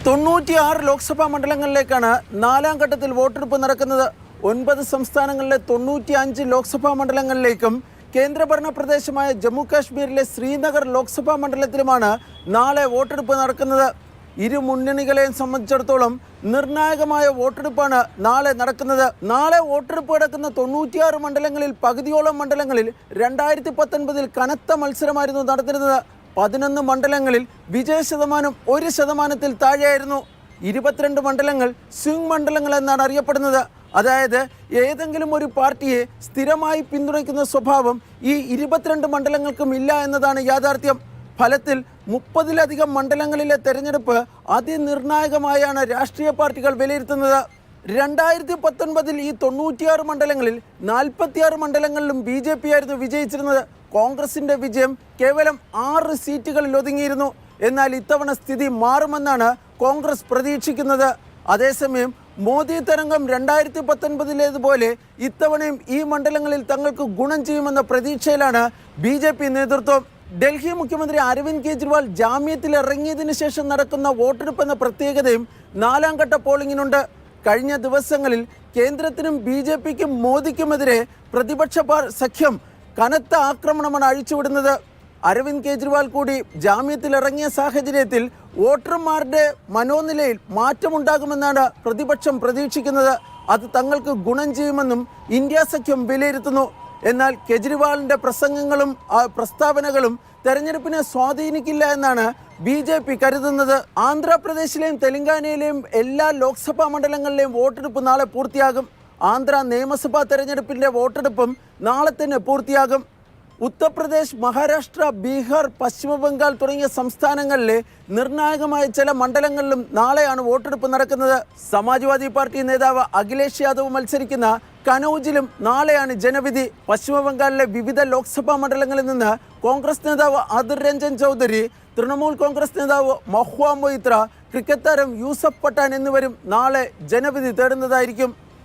96 ലോക്സഭാ മണ്ഡലങ്ങളിലേക്കാണ് നാലാം ഘട്ടത്തിൽ വോട്ടെടുപ്പ് നടക്കുന്നത്. 9 സംസ്ഥാനങ്ങളിലെ 95 ലോക്സഭാ മണ്ഡലങ്ങളിലേക്കും കേന്ദ്രഭരണ പ്രദേശമായ ജമ്മു കാശ്മീരിലെ ശ്രീനഗർ ലോക്സഭാ മണ്ഡലത്തിലുമാണ് നാളെ വോട്ടെടുപ്പ് നടക്കുന്നത്. ഇരു മുന്നണികളെയും സംബന്ധിച്ചിടത്തോളം നിർണായകമായ വോട്ടെടുപ്പാണ് നാളെ നടക്കുന്നത്. നാളെ വോട്ടെടുപ്പ് നടക്കുന്ന 96 മണ്ഡലങ്ങളിൽ പകുതിയോളം മണ്ഡലങ്ങളിൽ 2019 കനത്ത മത്സരമായിരുന്നു നടന്നിരുന്നത്. 11 മണ്ഡലങ്ങളിൽ വിജയശതമാനം 1% താഴെയായിരുന്നു. 22 മണ്ഡലങ്ങൾ സ്വിംഗ് മണ്ഡലങ്ങൾ എന്നാണ് അറിയപ്പെടുന്നത്. അതായത് ഏതെങ്കിലും ഒരു പാർട്ടിയെ സ്ഥിരമായി പിന്തുണയ്ക്കുന്ന സ്വഭാവം ഈ 22 മണ്ഡലങ്ങൾക്കും ഇല്ല എന്നതാണ് യാഥാർത്ഥ്യം. ഫലത്തിൽ 30-ലധികം മണ്ഡലങ്ങളിലെ തെരഞ്ഞെടുപ്പ് അതിനിർണായകമായാണ് രാഷ്ട്രീയ പാർട്ടികൾ വിലയിരുത്തുന്നത്. 2019 ഈ 96 മണ്ഡലങ്ങളിൽ 46 മണ്ഡലങ്ങളിലും BJP ആയിരുന്നു വിജയിച്ചിരുന്നത്. കോൺഗ്രസിന്റെ വിജയം കേവലം 6 സീറ്റുകളിൽ ഒതുങ്ങിയിരുന്നു. എന്നാൽ ഇത്തവണ സ്ഥിതി മാറുമെന്നാണ് കോൺഗ്രസ് പ്രതീക്ഷിക്കുന്നത്. അതേസമയം മോദി തരംഗം 2019 ഇത്തവണയും ഈ മണ്ഡലങ്ങളിൽ തങ്ങൾക്ക് ഗുണം ചെയ്യുമെന്ന പ്രതീക്ഷയിലാണ് BJP നേതൃത്വം. ഡൽഹി മുഖ്യമന്ത്രി അരവിന്ദ് കെജ്രിവാൾ ജാമ്യത്തിൽ ഇറങ്ങിയതിനു ശേഷം നടക്കുന്ന വോട്ടെടുപ്പ് എന്ന പ്രത്യേകതയും നാലാം ഘട്ട പോളിംഗിനുണ്ട്. കഴിഞ്ഞ ദിവസങ്ങളിൽ കേന്ദ്രത്തിനും BJPക്കും മോദിക്കുമെതിരെ പ്രതിപക്ഷ സഖ്യം കനത്ത ആക്രമണമാണ് അഴിച്ചുവിടുന്നത്. അരവിന്ദ് കെജ്രിവാൾ കൂടി ജാമ്യത്തിൽ ഇറങ്ങിയ സാഹചര്യത്തിൽ വോട്ടർമാരുടെ മനോനിലയിൽ മാറ്റമുണ്ടാകുമെന്നാണ് പ്രതിപക്ഷം പ്രതീക്ഷിക്കുന്നത്. അത് തങ്ങൾക്ക് ഗുണം ചെയ്യുമെന്നും ഇന്ത്യ സഖ്യം വിലയിരുത്തുന്നു. എന്നാൽ കെജ്രിവാളിൻ്റെ പ്രസംഗങ്ങളും പ്രസ്താവനകളും തെരഞ്ഞെടുപ്പിനെ സ്വാധീനിക്കില്ല എന്നാണ് BJP കരുതുന്നത്. ആന്ധ്രാപ്രദേശിലെയും തെലങ്കാനയിലെയും എല്ലാ ലോക്സഭാ മണ്ഡലങ്ങളിലെയും വോട്ടെടുപ്പ് നാളെ പൂർത്തിയാകും. ആന്ധ്ര നിയമസഭാ തെരഞ്ഞെടുപ്പിൻ്റെ വോട്ടെടുപ്പും നാളെ തന്നെ പൂർത്തിയാകും. ഉത്തർപ്രദേശ്, മഹാരാഷ്ട്ര, ബീഹാർ, പശ്ചിമ ബംഗാൾ തുടങ്ങിയ സംസ്ഥാനങ്ങളിലെ നിർണായകമായ ചില മണ്ഡലങ്ങളിലും നാളെയാണ് വോട്ടെടുപ്പ് നടക്കുന്നത്. സമാജ്വാദി പാർട്ടി നേതാവ് അഖിലേഷ് യാദവ് മത്സരിക്കുന്ന കനൌജിലും നാളെയാണ് ജനവിധി. പശ്ചിമ ബംഗാളിലെ വിവിധ ലോക്സഭാ മണ്ഡലങ്ങളിൽ നിന്ന് കോൺഗ്രസ് നേതാവ് അധിർ രഞ്ജൻ ചൗധരി, തൃണമൂൽ കോൺഗ്രസ് നേതാവ് മഹുവ മൊയ്ത്ര, ക്രിക്കറ്റ് താരം യൂസഫ് പഠാൻ എന്നിവരും നാളെ ജനവിധി തേടുന്നതായിരിക്കും.